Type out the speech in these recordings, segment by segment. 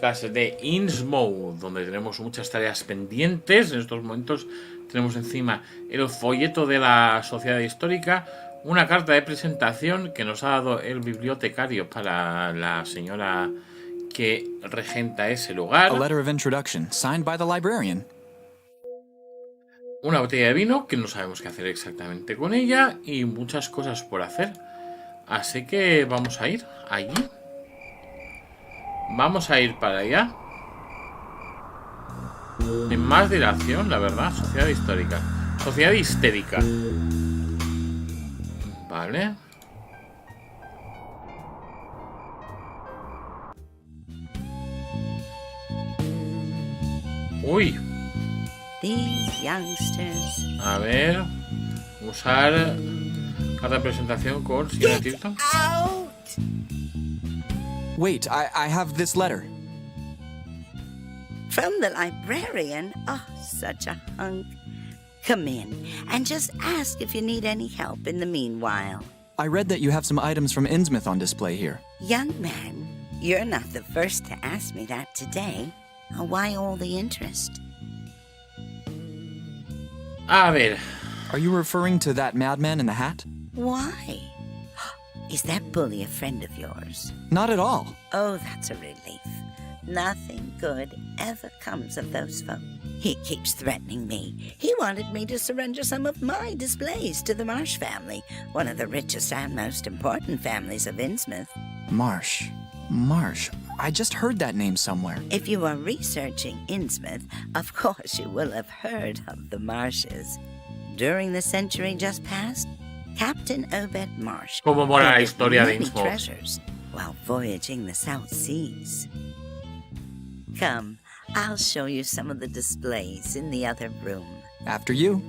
De Innsmouth, donde tenemos muchas tareas pendientes. En estos momentos tenemos encima el folleto de la Sociedad Histórica, una carta de presentación que nos ha dado el bibliotecario para la señora que regenta ese lugar. A letter of introduction, signed by the librarian. Una botella de vino que no sabemos qué hacer exactamente con ella y muchas cosas por hacer. Así que vamos a ir allí. Vamos a ir para allá. En más dilación, la verdad. Sociedad histórica. Sociedad histérica. Vale. Uy. These youngsters. A ver. Usar carta de presentación con Sina Tilton. Wait, I have this letter. From the librarian? Oh, such a hunk. Come in and just ask if you need any help in the meanwhile. I read that you have some items from Innsmouth on display here. Young man, you're not the first to ask me that today. Why all the interest? A ver. Are you referring to that madman in the hat? Why? Is that bully a friend of yours? Not at all. Oh, that's a relief. Nothing good ever comes of those folk. He keeps threatening me. He wanted me to surrender some of my displays to the Marsh family, one of the richest and most important families of Innsmouth. Marsh. I just heard that name somewhere. If you are researching Innsmouth, of course you will have heard of the Marshes. During the century just past, Captain Obed Marsh Como mola la historia de many Innsmouth. treasures while voyaging the South Seas. Come, I'll show you some of the displays in the other room. After you.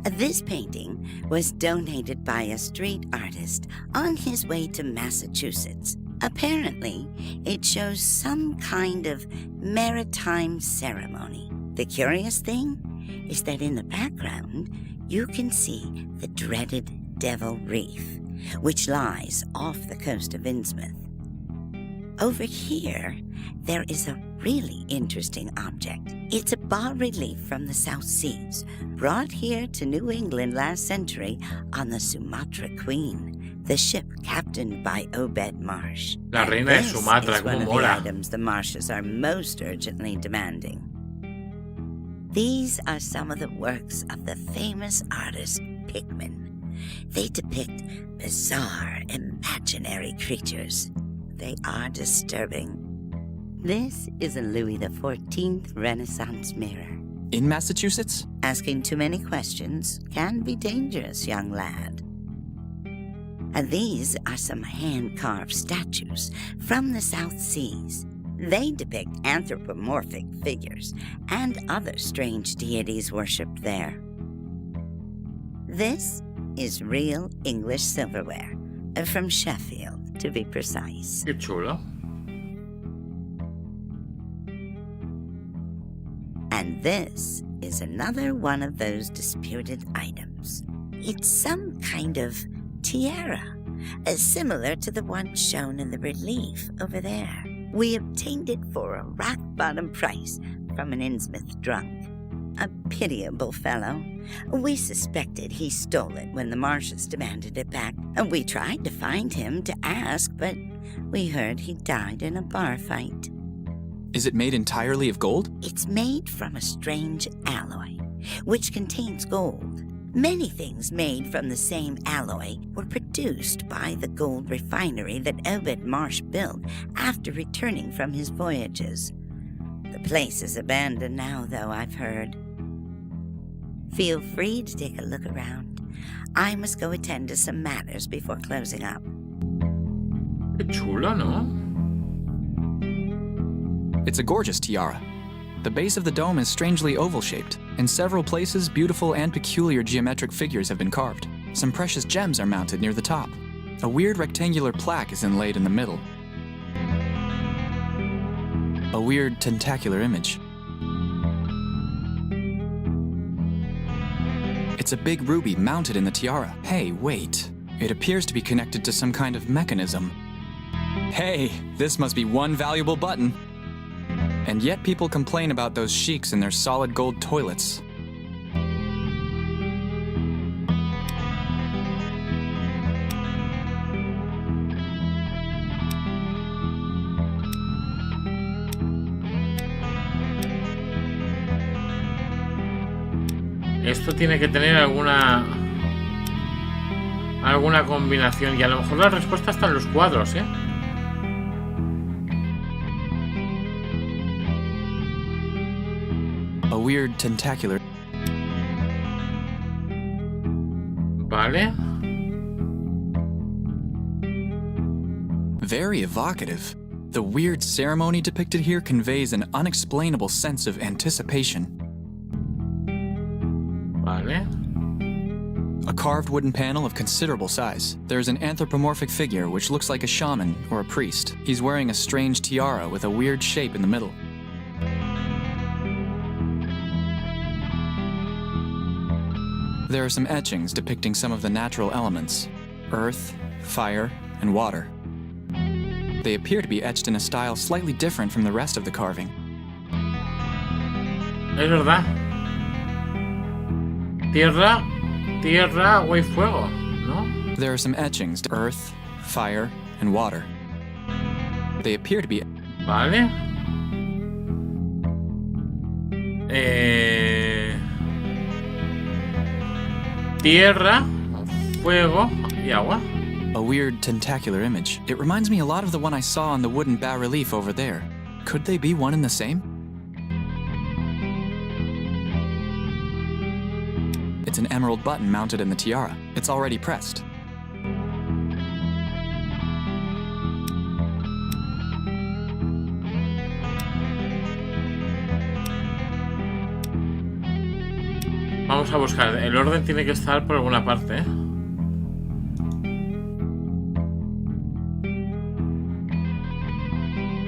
This painting was donated by a street artist on his way to Massachusetts. Apparently, it shows some kind of maritime ceremony. The curious thing is that in the background, you can see the dreaded Devil Reef, which lies off the coast of Innsmouth. Over here, there is a really interesting object. It's a bas-relief from the South Seas, brought here to New England last century on the Sumatra Queen, the ship captained by Obed Marsh. La reina de Sumatra, This is one como of the mola. items the Marshes are most urgently demanding. These are some of the works of the famous artist Pickman. They depict bizarre, imaginary creatures. They are disturbing. This is a Louis XIV Renaissance mirror. In Massachusetts? Asking too many questions can be dangerous, young lad. And these are some hand-carved statues from the South Seas. They depict anthropomorphic figures and other strange deities worshipped there. This is real English silverware, from Sheffield, to be precise. Qué chulo. And this is another one of those disputed items. It's some kind of tiara, similar to the one shown in the relief over there. We obtained it for a rock-bottom price from an Innsmouth drunk. A pitiable fellow. We suspected he stole it when the Marshes demanded it back. We tried to find him to ask, but we heard he died in a bar fight. Is it made entirely of gold? It's made from a strange alloy, which contains gold. Many things made from the same alloy were produced by the gold refinery that Obed Marsh built after returning from his voyages. The place is abandoned now, though, I've heard. Feel free to take a look around. I must go attend to some matters before closing up. Qué chulo, ¿no? It's a gorgeous tiara. The base of the dome is strangely oval-shaped. In several places, beautiful and peculiar geometric figures have been carved. Some precious gems are mounted near the top. A weird rectangular plaque is inlaid in the middle. A weird tentacular image. It's a big ruby mounted in the tiara. Hey, wait. It appears to be connected to some kind of mechanism. Hey, this must be one valuable button. And yet people complain about those sheiks and their solid gold toilets. Esto tiene que tener alguna combinación. Y a lo mejor la respuesta está en los cuadros, ¿eh? A weird tentacular. Vale. Very evocative. The weird ceremony depicted here conveys an unexplainable sense of anticipation. Vale. A carved wooden panel of considerable size. There's an anthropomorphic figure which looks like a shaman or a priest. He's wearing a strange tiara with a weird shape in the middle. There are some etchings depicting some of the natural elements: earth, fire, and water. They appear to be etched in a style slightly different from the rest of the carving. Es verdad. Tierra, agua y fuego, ¿no? There are some etchings to earth, fire, and water. They appear to be... Vale. Tierra, fuego y agua. A weird tentacular image. It reminds me a lot of the one I saw on the wooden bas-relief over there. Could they be one and the same? It's an emerald button mounted in the tiara. It's already pressed. Vamos a buscar. El orden tiene que estar por alguna parte, ¿eh?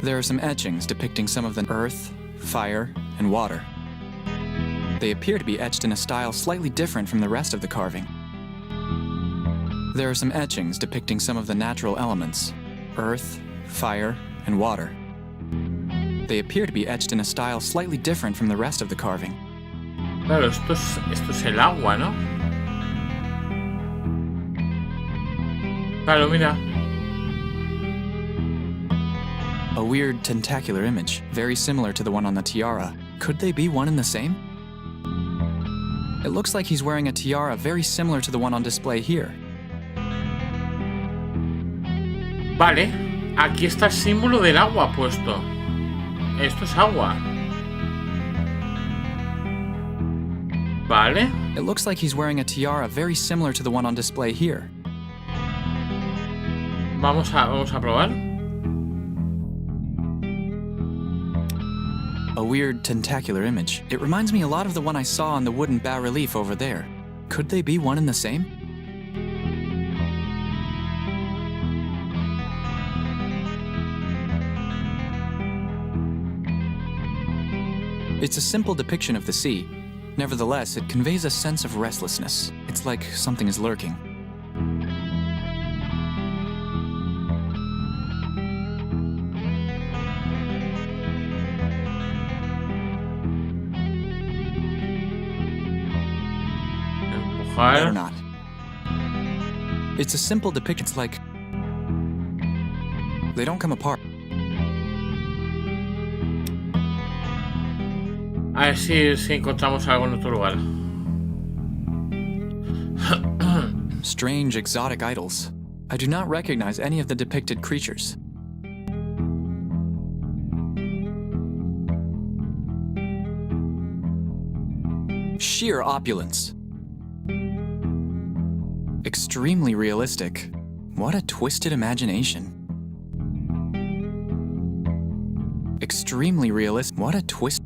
There are some etchings depicting some of the earth, fire, and water. They appear to be etched in a style slightly different from the rest of the carving. There are some etchings depicting some of the natural elements: earth, fire, and water. They appear to be etched in a style slightly different from the rest of the carving. Claro, esto es el agua, ¿no? Claro, mira. A weird tentacular image, very similar to the one on the tiara. Could they be one and the same? It looks like he's wearing a tiara very similar to the one on display here. Vale, aquí está el símbolo del agua puesto. Esto es agua. Vale. It looks like he's wearing a tiara very similar to the one on display here. Vamos a probar. A weird tentacular image. It reminds me a lot of the one I saw on the wooden bas-relief over there. Could they be one and the same? It's a simple depiction of the sea. Nevertheless, it conveys a sense of restlessness. It's like something is lurking. Better not. It's a simple depiction. It's like they don't come apart. A ver si encontramos algo en otro lugar. Strange exotic idols. I do not recognize any of the depicted creatures. Sheer opulence. Extremely realistic. What a twisted imagination. Extremely realistic. What a twist.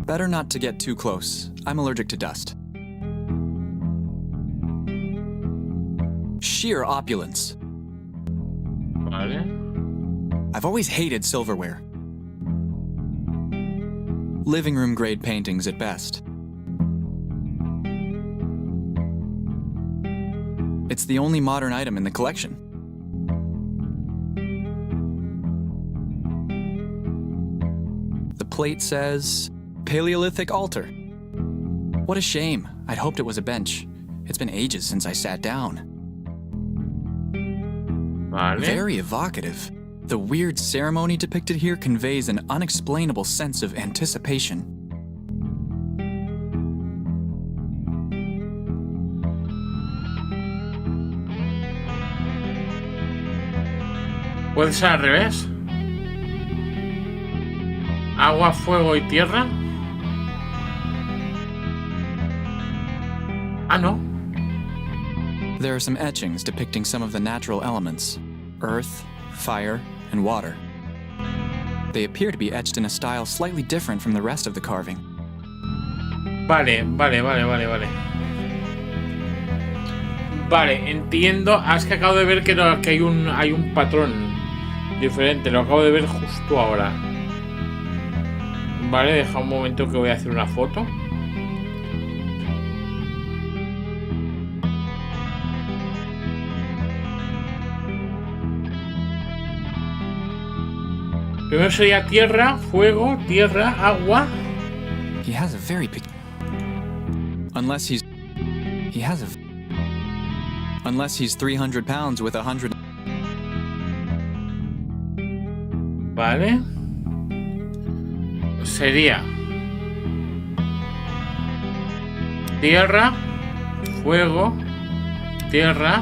Better not to get too close. I'm allergic to dust. Sheer opulence. Vale. I've always hated silverware. Living room grade paintings at best. It's the only modern item in the collection. The plate says, Paleolithic altar. What a shame. I'd hoped it was a bench. It's been ages since I sat down. Vale. Very evocative. The weird ceremony depicted here conveys an unexplainable sense of anticipation. ¿Puede ser al revés? Agua, fuego y tierra. Ah, no. There are some etchings depicting some of the natural elements: earth, fire, and water. They appear to be etched in a style slightly different from the rest of the carving. Vale. Vale, entiendo. Es que acabo de ver que, no, que hay un patrón diferente. Lo acabo de ver justo ahora. Vale, deja un momento que voy a hacer una foto. Primero sería tierra, fuego, tierra, agua. He has a very Unless he's 300 pounds with 100. Vale. Sería tierra, fuego, tierra,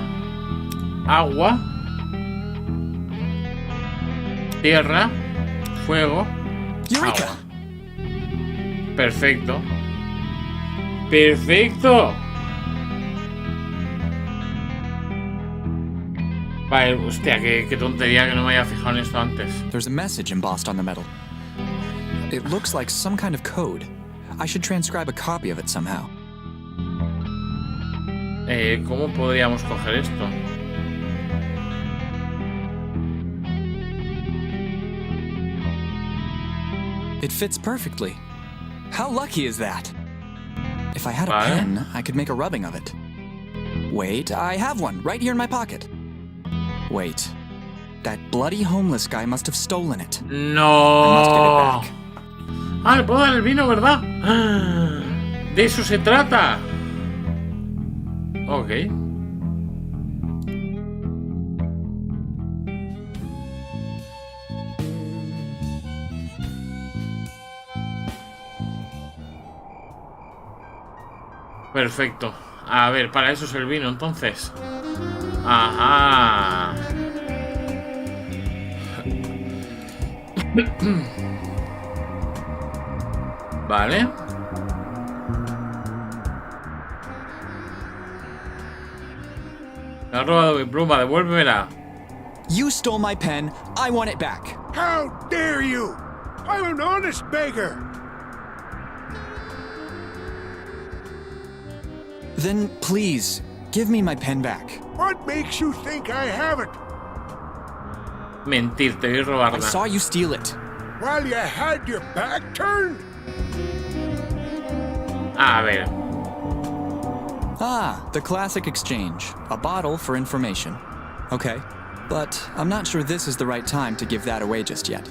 agua, tierra, fuego, Eureka! agua. Perfecto. Perfecto. Vale, hostia, qué tontería que no me haya fijado en esto antes. There's a message embossed on the metal. It looks like some kind of code. I should transcribe a copy of it somehow. ¿Cómo podríamos coger esto? It fits perfectly. How lucky is that? If I had a Vale. pen, I could make a rubbing of it. Wait, I have one right here in my pocket. Wait, that bloody homeless guy must have stolen it. No. I must get it back. Ah, le puedo dar el vino, ¿verdad? De eso se trata. Ok. Perfecto. A ver, para eso es el vino, entonces. Ajá. Vale. Me has robado mi pluma, devuélvemela. You stole my pen. I want it back. How dare you? I'm an honest beggar. Then please, give me my pen back. What makes you think I have it? Mentir, te voy a I robarla. saw you steal it. While you had your back turned? A ver. Ah, the classic exchange. A bottle for information. Okay, but I'm not sure this is the right time to give that away just yet.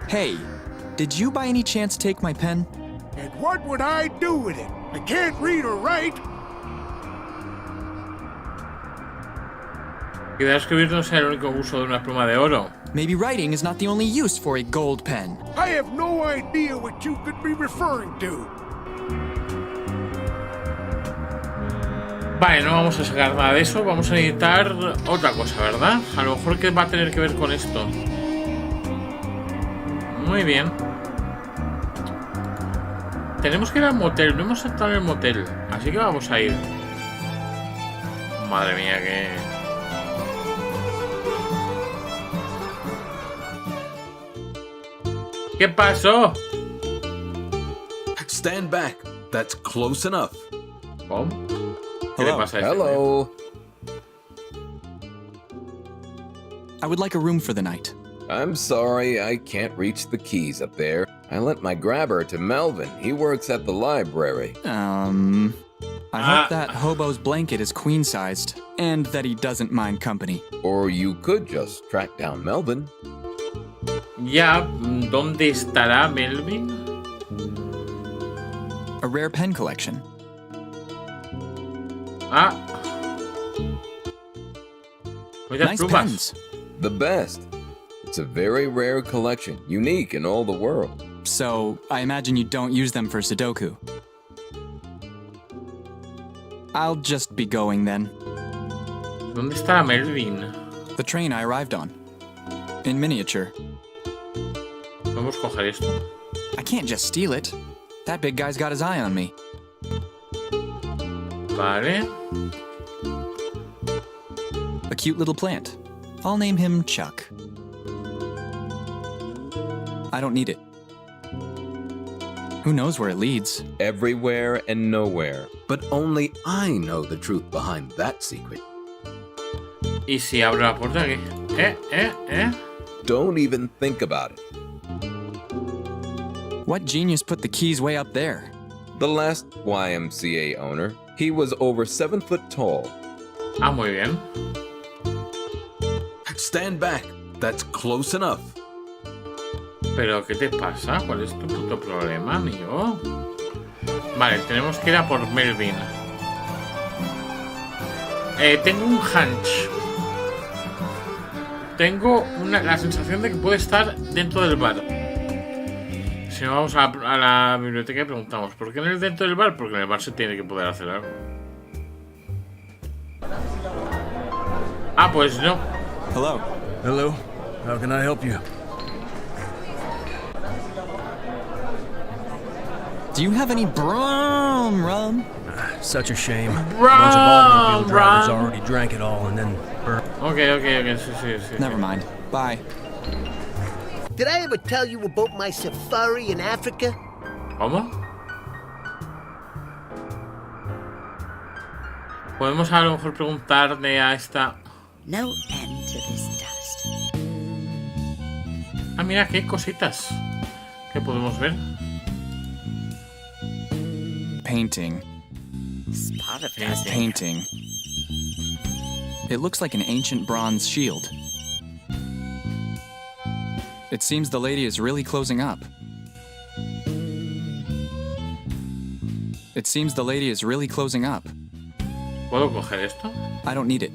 Hey, did you by any chance take my pen? And what would I do with it? I can't read or write. Quizá escribir no sea el único uso de una pluma de oro. Maybe writing is not the only use for a gold pen. I have no idea what you could be referring to. Vale, no vamos a sacar nada de eso. Vamos a necesitar otra cosa, ¿verdad? A lo mejor que va a tener que ver con esto. Muy bien. Tenemos que ir al motel. No hemos estado en el motel. Así que vamos a ir. Madre mía, que... ¿Qué pasó? Stand back. That's close enough. ¿Cómo? ¿Qué le pasa a este? Hello. I would like a room for the night. I'm sorry, I can't reach the keys up there. I lent my grabber to Melvin. He works at the library. I hope that hobo's blanket is queen-sized, and that he doesn't mind company. Or you could just track down Melvin. Ya, ¿dónde estará Melvin? A rare pen collection. Cuidado, Nice plumas. pens. The best. It's a very rare collection, unique in all the world. So, I imagine you don't use them for Sudoku. I'll just be going then. ¿Dónde está Melvin? The train I arrived on. In miniature. Vamos a coger esto. I can't just steal it. That big guy's got his eye on me. Vale. A cute little plant. I'll name him Chuck. I don't need it. Who knows where it leads? Everywhere and nowhere. But only I know the truth behind that secret. ¿Y si abro la puerta qué? Don't even think about it. What genius put the keys way up there? The last YMCA owner, he was over 7 foot tall. Ah, muy bien. Stand back. That's close enough. ¿Pero qué te pasa? ¿Cuál es tu puto problema, amigo? Vale, tenemos que ir a por Melvin. Tengo un hunch. Tengo la sensación de que puede estar dentro del bar. Si no, vamos a la biblioteca y preguntamos ¿por qué no es dentro del bar? Porque en el bar se tiene que poder hacer algo. Ah, pues no. Hello. Hello. How can I help you? Do you have any brown rum? Such a shame. A Run, bunch of automobile drivers run. already drank it all and then burned. Ok, sí. Never mind. Bye. Did I ever tell you about my safari in Africa? ¿Cómo? Podemos a lo mejor preguntarle a esta... No end to this dust. Ah, mira, qué cositas que podemos ver. Painting. Spot of dust. Painting. It looks like an ancient bronze shield. It seems the lady is really closing up. It seems the lady is really closing up. ¿Puedo coger esto? I don't need it.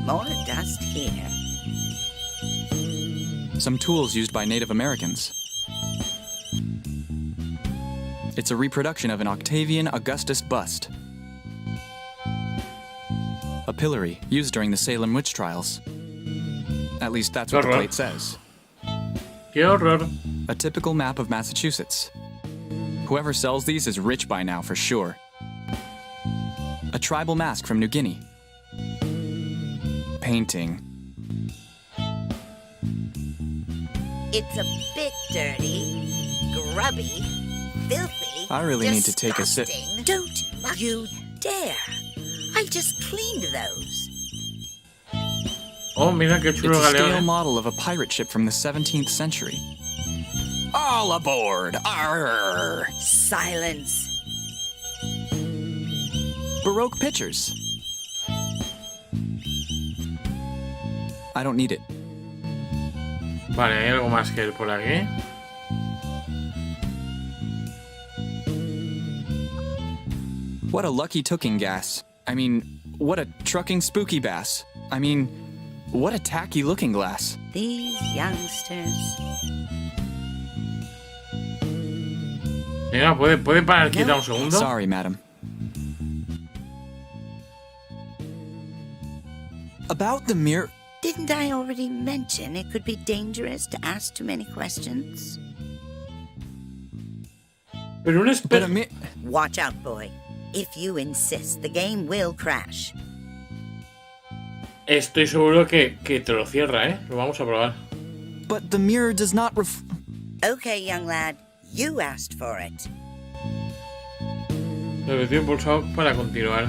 More dust here. Some tools used by Native Americans. It's a reproduction of an Octavian Augustus bust. A pillory used during the Salem witch trials. At least that's what the plate says. ¡Qué horror! A typical map of Massachusetts. Whoever sells these is rich by now for sure. A tribal mask from New Guinea. Painting. It's a bit dirty, grubby, filthy. I really need to take a sip. disgusting. Don't you dare. I just cleaned those. Oh, mira qué It's chulo a scale galeón. model of a pirate ship from the 17th century. All aboard! Arr! Silence. Baroque pictures. I don't need it. Vale, hay algo más que ir por aquí. What a lucky tooking gas. I mean, what a trucking spooky bass. I mean, what a tacky looking glass. These youngsters. Mira, ¿puede parar quieta un segundo? Sorry, madam. About the mirror. Didn't I already mention it could be dangerous to ask too many questions? Pero un But a espejo... mirror. Watch out, boy. If you insist, the game will crash. Estoy seguro que te lo cierra, ¿eh? Lo vamos a probar. But the mirror does not Okay, young lad, you asked for it. Lo que estoy impulsado para continuar.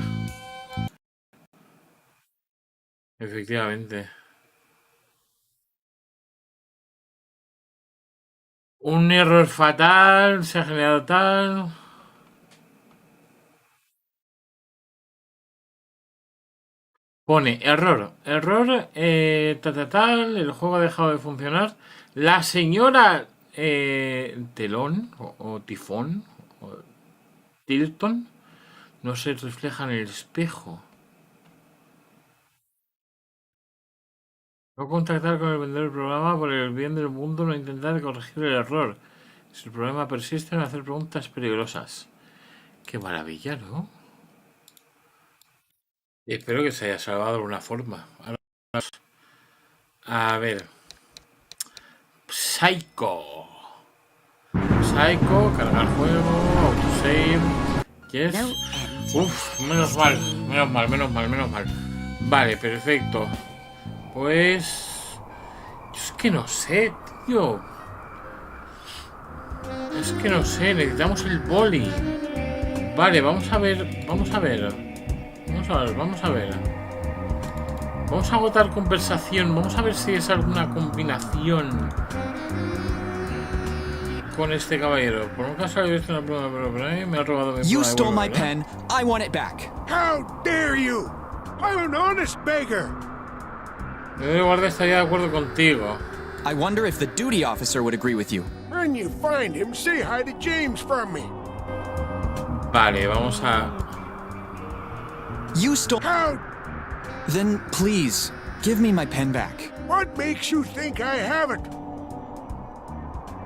Efectivamente. Un error fatal, se ha generado tal. Pone error, tal, el juego ha dejado de funcionar. La señora Telón o Tifón o Tilton no se refleja en el espejo. No contactar con el vendedor del programa por el bien del mundo, no intentar corregir el error. Si el problema persiste, no hacer preguntas peligrosas. Qué maravilla, ¿no? Y espero que se haya salvado de alguna forma. A ver. Psycho, cargar juego, autosave. Yes. Uf, menos mal. Vale, perfecto. Pues... es que no sé, tío. Es que no sé, necesitamos el boli. Vale, vamos a ver. Vamos a agotar conversación. Vamos a ver si es alguna combinación con este caballero. Por un caso he visto una pluma, pero me ha robado mi pluma. You stole my pen. I want it back. How dare you? I'm an honest beggar. El guardia estaría de acuerdo contigo. I wonder if the duty officer would agree with you. When you find him, say hi to James from me. Vale, vamos a... You stole... How? Then, please, give me my pen back. What makes you think I haven't?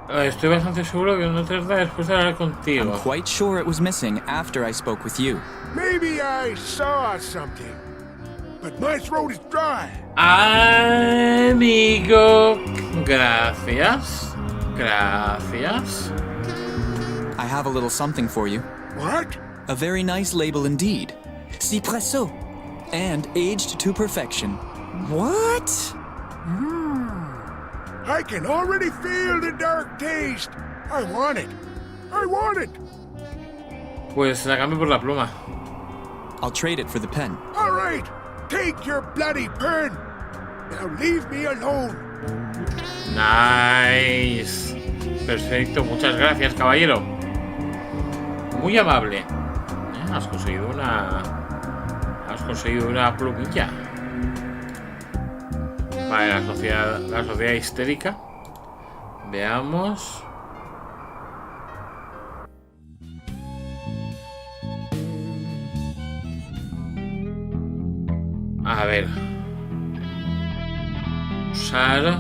Estoy bastante seguro que no te da después de hablar I'm contigo. quite sure it was missing after I spoke with you. Maybe I saw something, but my throat is dry. Amigo, gracias. I have a little something for you. What? A very nice label indeed. Cipresso. And aged to perfection. What? I can already feel the dark taste. I want it. Pues la cambio por la pluma. I'll trade it for the pen. All right, take your bloody pen. Now leave me alone. Nice. Perfecto, muchas gracias, caballero. Muy amable. Has conseguido una plumilla. Vale, la sociedad histérica. Veamos. A ver. Usar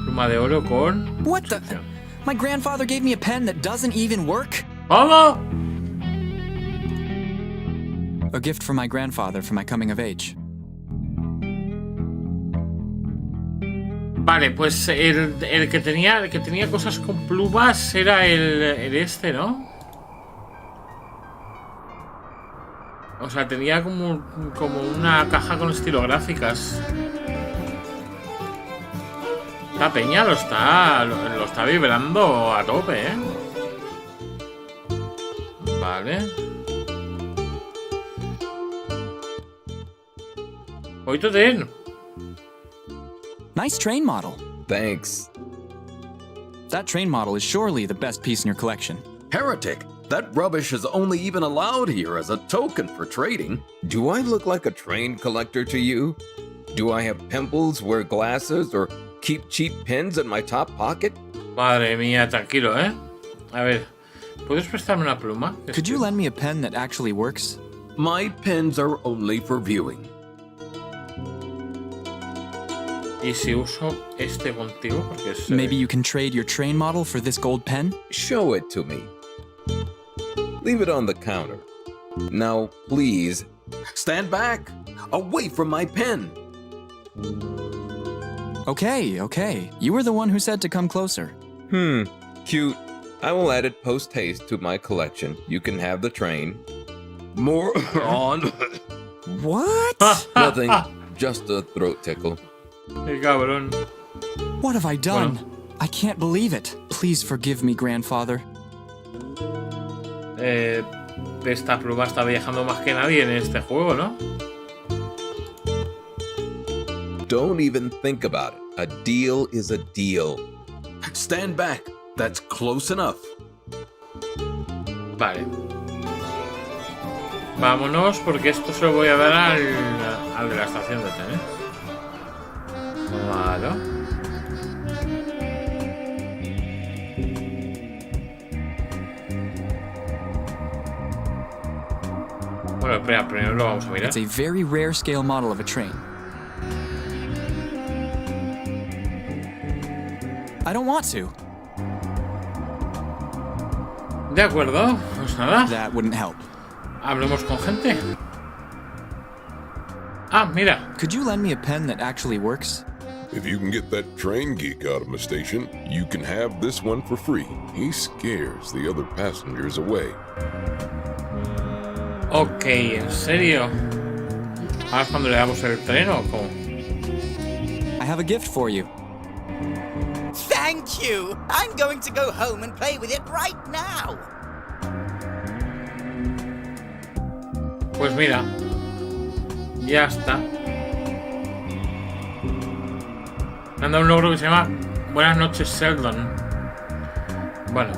pluma de oro con... What the? My grandfather gave me a pen that doesn't even work? ¿Cómo? A gift from my grandfather for my coming of age. Vale, pues el que tenía cosas con plumas era el este, ¿no? O sea, tenía como una caja con estilográficas. La peña lo está vibrando a tope, ¿eh? Vale. Oito ten. Nice train model. Thanks. That train model is surely the best piece in your collection. Heretic! That rubbish is only even allowed here as a token for trading. Do I look like a train collector to you? Do I have pimples, wear glasses, or keep cheap pins in my top pocket? Madre mía, tranquilo, ¿eh? A ver, ¿puedes prestarme una pluma? Could you lend me a pen that actually works? My pens are only for viewing. ¿Y si uso este contigo? Porque es, Maybe you can trade your train model for this gold pen? Show it to me. Leave it on the counter. Now, please, stand back! Away from my pen! Okay. You were the one who said to come closer. Cute. I will add it post-haste to my collection. You can have the train. More on. What? Nothing. Just a throat tickle. ¡Qué cabrón! What have I done? Bueno. I can't believe it. Please forgive me, grandfather. Esta pluma está viajando más que nadie en este juego, ¿no? Don't even think about it. A deal is a deal. Stand back. That's close enough. Vale. Vámonos, porque esto se lo voy a dar al de la estación de tren. Vale. Bueno, espera, primero lo vamos a mirar. It's a very rare scale model of a train. I don't want to. De acuerdo, pues nada. That wouldn't help. Hablemos con gente. Ah, mira. Could you lend me a pen that actually works? If you can get that train geek out of my station, you can have this one for free. He scares the other passengers away. Ok, ¿en serio? ¿Ahora es cuando le damos el tren o cómo? I have a gift for you. Thank you! I'm going to go home and play with it right now. Pues mira, ya está. Me han dado un logro que se llama Buenas noches, Sheldon. Bueno.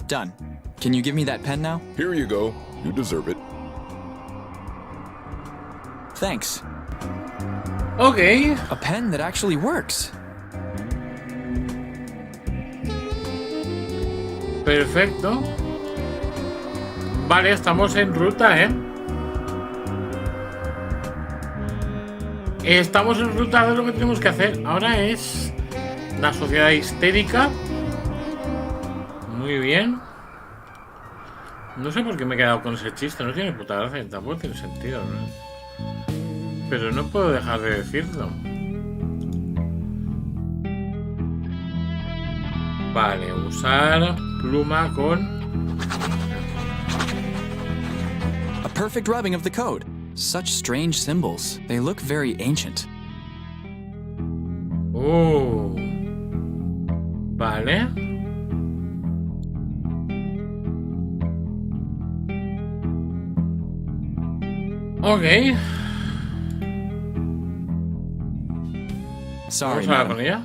Done. Can you give me that pen now? Here you go. You deserve it. Thanks. Ok. A pen that actually works. Perfecto. Vale, estamos en ruta, ¿eh? Estamos en ruta de lo que tenemos que hacer. Ahora es la sociedad histérica. Muy bien. No sé por qué me he quedado con ese chiste. No tiene puta gracia. Tampoco tiene sentido, ¿no? Pero no puedo dejar de decirlo. Vale, usar pluma con... A perfect rubbing of the code. Such strange symbols. They look very ancient. Vale. Ok. Sorry, Vamos a hablar madam. con ella.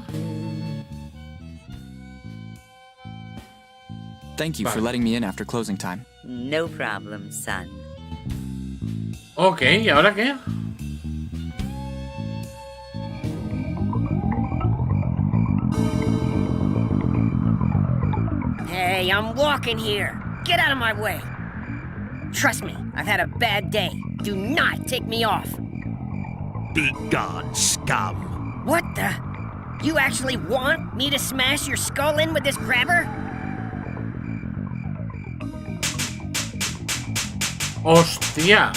Thank you for Vale. letting me in after closing time. No problem, son. Ok, ¿y ahora qué? Hey, I'm walking here. Get out of my way. Trust me, I've had a bad day. Do not take me off. Be gone, scum. What the? You actually want me to smash your skull in with this grabber? ¡Hostia!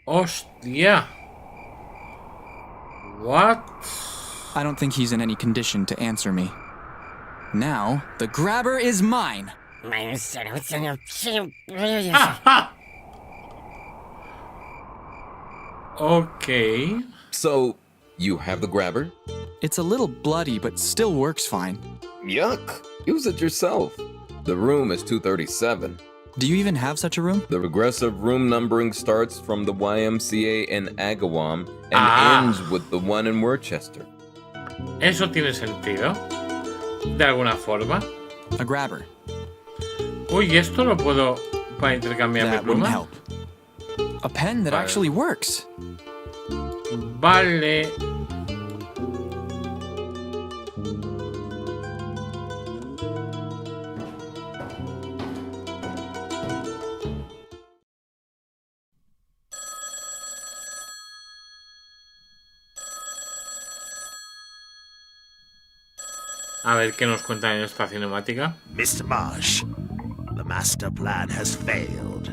¡Hostia! What? I don't think he's in any condition to answer me. Now, the grabber is mine. Ok. So, you have the grabber? It's a little bloody, but still works fine. Yuck! Use it yourself. The room is 237. Do you even have such a room? The regressive room numbering starts from the YMCA in Agawam and ends with the one in Worcester. Eso tiene sentido. De alguna forma. A grabber. Uy, esto lo puedo para intercambiar mi That wouldn't pluma. help. A pen that Vale. actually works. Vale. A ver qué nos cuentan en esta cinemática. Mr. Marsh, the master plan has failed.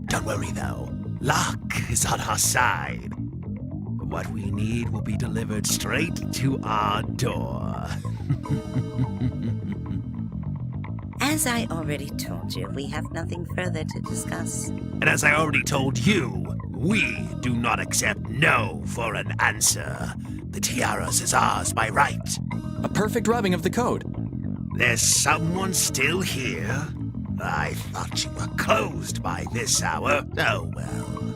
Don't worry, though. Luck is on our side. What we need will be delivered straight to our door. As I already told you, we have nothing further to discuss. And as I already told you, we do not accept no for an answer. The tiaras is ours by right. A perfect rubbing of the code. There's someone still here. I thought you were closed by this hour. Oh well.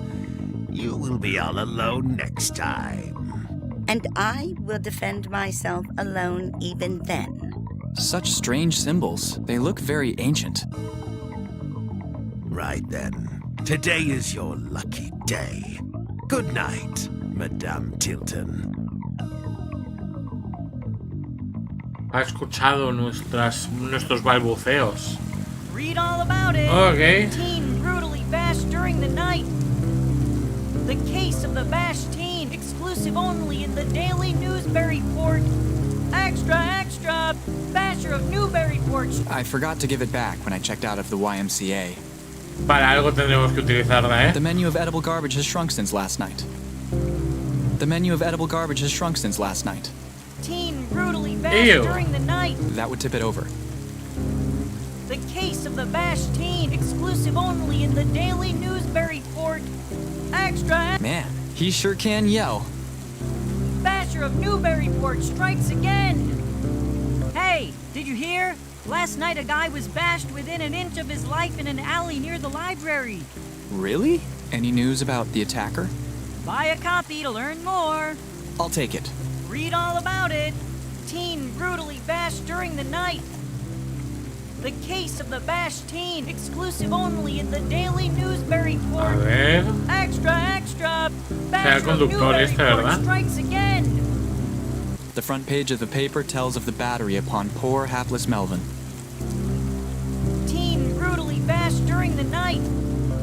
You will be all alone next time. And I will defend myself alone even then. Such strange symbols. They look very ancient. Right then. Today is your lucky day. Good night, Madame Tilton. Ha escuchado nuestros balbuceos. Read all about it. Okay. Teen brutally bashed during the night. The case of the bashed teen, exclusive only in the Daily Newsburyport. Extra, extra! Basher of Newburyport. I forgot to give it back when I checked out of the YMCA. Para algo tendremos que utilizarla, The menu of edible garbage has shrunk since last night. The menu of edible garbage has shrunk since last night. Teen brutally bashed Ew. during the night. That would tip it over. The case of the bashed teen, exclusive only in the Daily Newsburyport. Extra! Man, he sure can yell. Basher of Newburyport strikes again! Hey, did you hear? Last night a guy was bashed within an inch of his life in an alley near the library. Really? Any news about the attacker? Buy a copy to learn more. I'll take it. Read all about it. Teen brutally bashed during the night. The case of the bashed teen, exclusive only in the Daily Newsburyport. A ver. Extra, extra! Será Basher el of conductor este, Newburyport ¿verdad? strikes again. The front page of the paper tells of the battery upon poor, hapless Melvin. Teen brutally bashed during the night.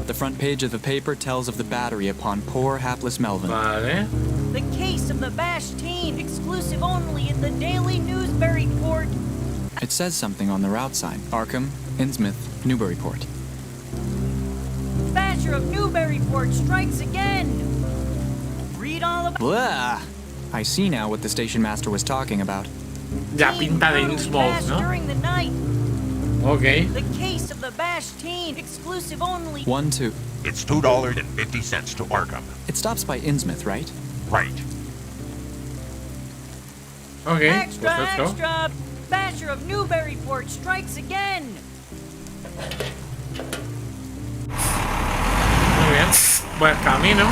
The front page of the paper tells of the battery upon poor, hapless Melvin. Vale. The case of the bashed teen, exclusive only in the Daily Newsburyport. It says something on the route sign. Arkham, Innsmouth, Newburyport. Basher of Newburyport strikes again. Read all about. Blah! I see now what the station master was talking about. Ya Teen pinta de brutally Innsmouth, bashed ¿no? during the night. Ok. The case of the bashed teen, exclusive only. 1, 2. It's $2.50 to Arkham. It stops by Innsmouth, right? Right. Ok. Extra, Perfecto. extra! Basher of Newburyport strikes again. Muy bien. Buen camino.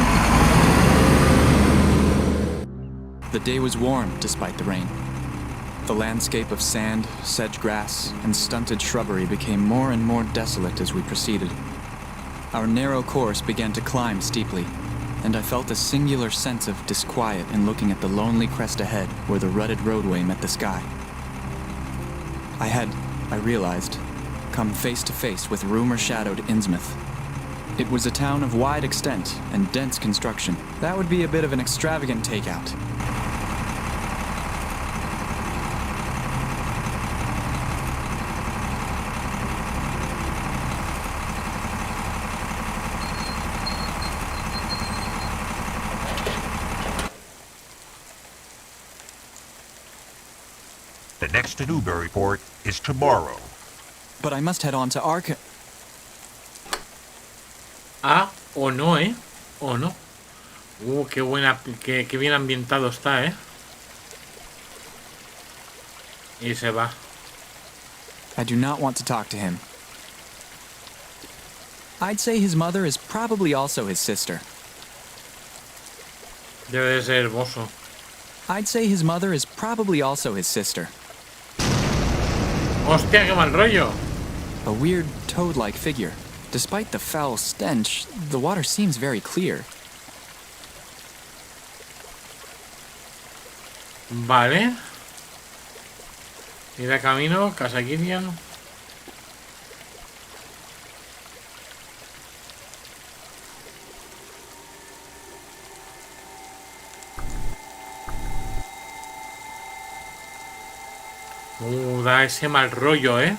The day was warm despite the rain. The landscape of sand, sedge grass, and stunted shrubbery became more and more desolate as we proceeded. Our narrow course began to climb steeply, and I felt a singular sense of disquiet in looking at the lonely crest ahead where the rutted roadway met the sky. I realized, come face to face with rumor-shadowed Innsmouth. It was a town of wide extent and dense construction. That would be a bit of an extravagant takeout. The next to Newburyport is tomorrow. But I must head on to Arkham. Ah, o no, ¿eh? O no. Qué buena, qué bien ambientado está, ¿eh? Y se va. I do not want to talk to him. I'd say his mother is probably also his sister. Debe de ser hermoso. I'd say his mother is probably also his sister. Hostia, qué mal rollo. A weird toad-like figure. Despite the foul stench, the water seems very clear. Vale. Ir a camino, Casa Gideon. Da ese mal rollo, ¿eh?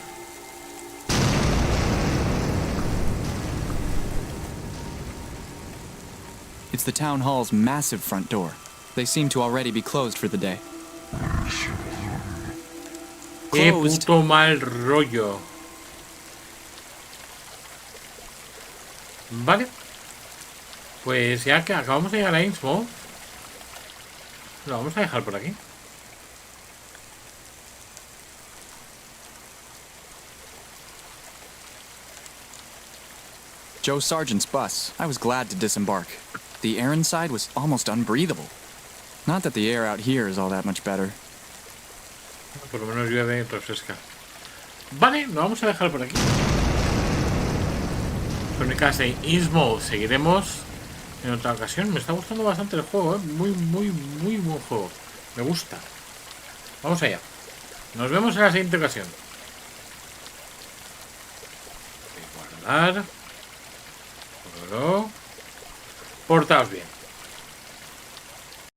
It's the town hall's massive front door. They seem to already be closed for the day. Qué Closed. puto mal rollo. Vale. Pues ya que acabamos de llegar a Innsmouth, lo vamos a dejar por aquí. Joe Sargent's bus, I was glad to disembark. The air inside was almost unbreathable. Not that the air out here is all that much better. Por lo menos llueve y refresca. Vale, lo vamos a dejar por aquí. Crónicas de Innsmouth. Seguiremos en otra ocasión. Me está gustando bastante el juego, ¿eh? Muy buen juego. Me gusta. Vamos allá. Nos vemos en la siguiente ocasión. Guardar. Portaos bien.